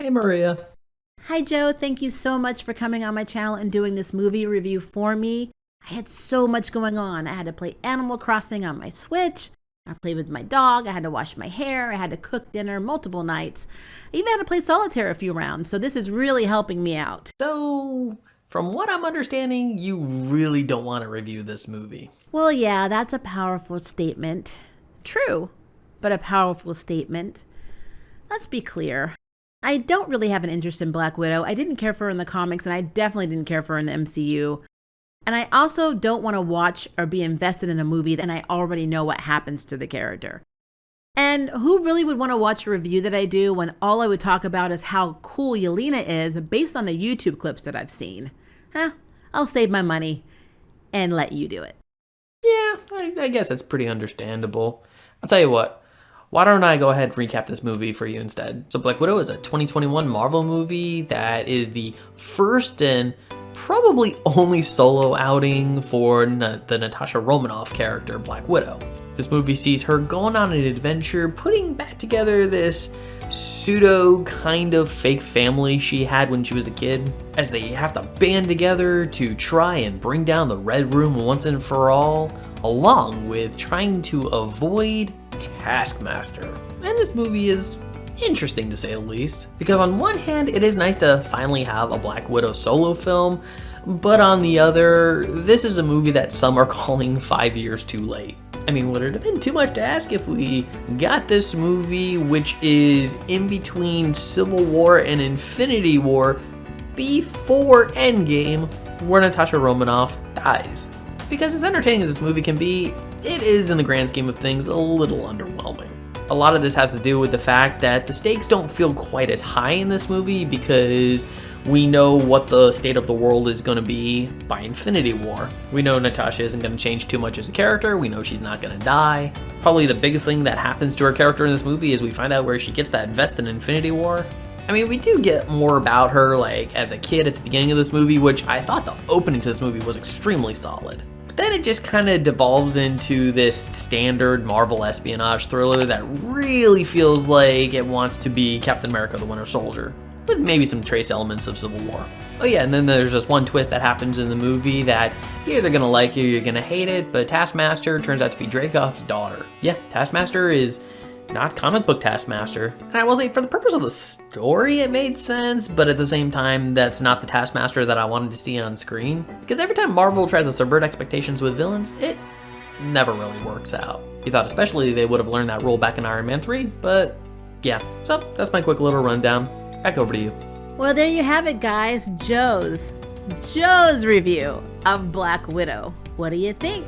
Hey Maria. Hi, Joe. Thank you so much for coming on my channel and doing this movie review for me. I had so much going on. I had to play Animal Crossing on my Switch. I played with my dog. I had to wash my hair. I had to cook dinner multiple nights. I even had to play solitaire a few rounds. So this is really helping me out. So, from what I'm understanding, you really don't want to review this movie. Well, yeah, that's a powerful statement. True, but a powerful statement. Let's be clear. I don't really have an interest in Black Widow. I didn't care for her in the comics, and I definitely didn't care for her in the MCU. And I also don't want to watch or be invested in a movie that I already know what happens to the character. And who really would want to watch a review that I do when all I would talk about is how cool Yelena is based on the YouTube clips that I've seen? I'll save my money and let you do it. Yeah, I guess it's pretty understandable. I'll tell you what, why don't I go ahead and recap this movie for you instead? So Black Widow is a 2021 Marvel movie that is the first and probably only solo outing for the Natasha Romanoff character, Black Widow. This movie sees her going on an adventure, putting back together this pseudo kind of fake family she had when she was a kid, as they have to band together to try and bring down the Red Room once and for all, along with trying to avoid Taskmaster. And this movie is interesting to say the least, because on one hand it is nice to finally have a Black Widow solo film, but on the other, this is a movie that some are calling 5 years too late. I mean, would it have been too much to ask if we got this movie, which is in between Civil War and Infinity War, before Endgame, where Natasha Romanoff dies? Because as entertaining as this movie can be, it is, in the grand scheme of things, a little underwhelming. A lot of this has to do with the fact that the stakes don't feel quite as high in this movie because we know what the state of the world is going to be by Infinity War. We know Natasha isn't going to change too much as a character. We know she's not going to die. Probably the biggest thing that happens to her character in this movie is we find out where she gets that vest in Infinity War. I mean, we do get more about her, like, as a kid at the beginning of this movie, which I thought the opening to this movie was extremely solid. Then it just kind of devolves into this standard Marvel espionage thriller that really feels like it wants to be Captain America the Winter Soldier, with maybe some trace elements of Civil War. Oh yeah, and then there's just one twist that happens in the movie that you're either gonna like it or you're gonna hate it, but Taskmaster turns out to be Dreykov's daughter. Yeah, Taskmaster is not comic book Taskmaster. And I will say, for the purpose of the story, it made sense, but at the same time, that's not the Taskmaster that I wanted to see on screen. Because every time Marvel tries to subvert expectations with villains, it never really works out. You thought especially they would have learned that role back in Iron Man 3, but yeah. So that's my quick little rundown. Back over to you. Well, there you have it, guys. Joe's review of Black Widow. What do you think?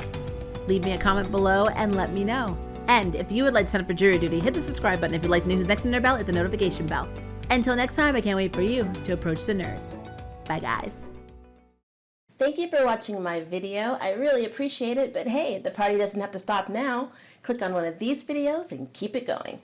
Leave me a comment below and let me know. And if you would like to sign up for jury duty, hit the subscribe button. If you'd like to know who's next in their bell, hit the notification bell. Until next time, I can't wait for you to approach the nerd. Bye, guys. Thank you for watching my video. I really appreciate it, but hey, the party doesn't have to stop now. Click on one of these videos and keep it going.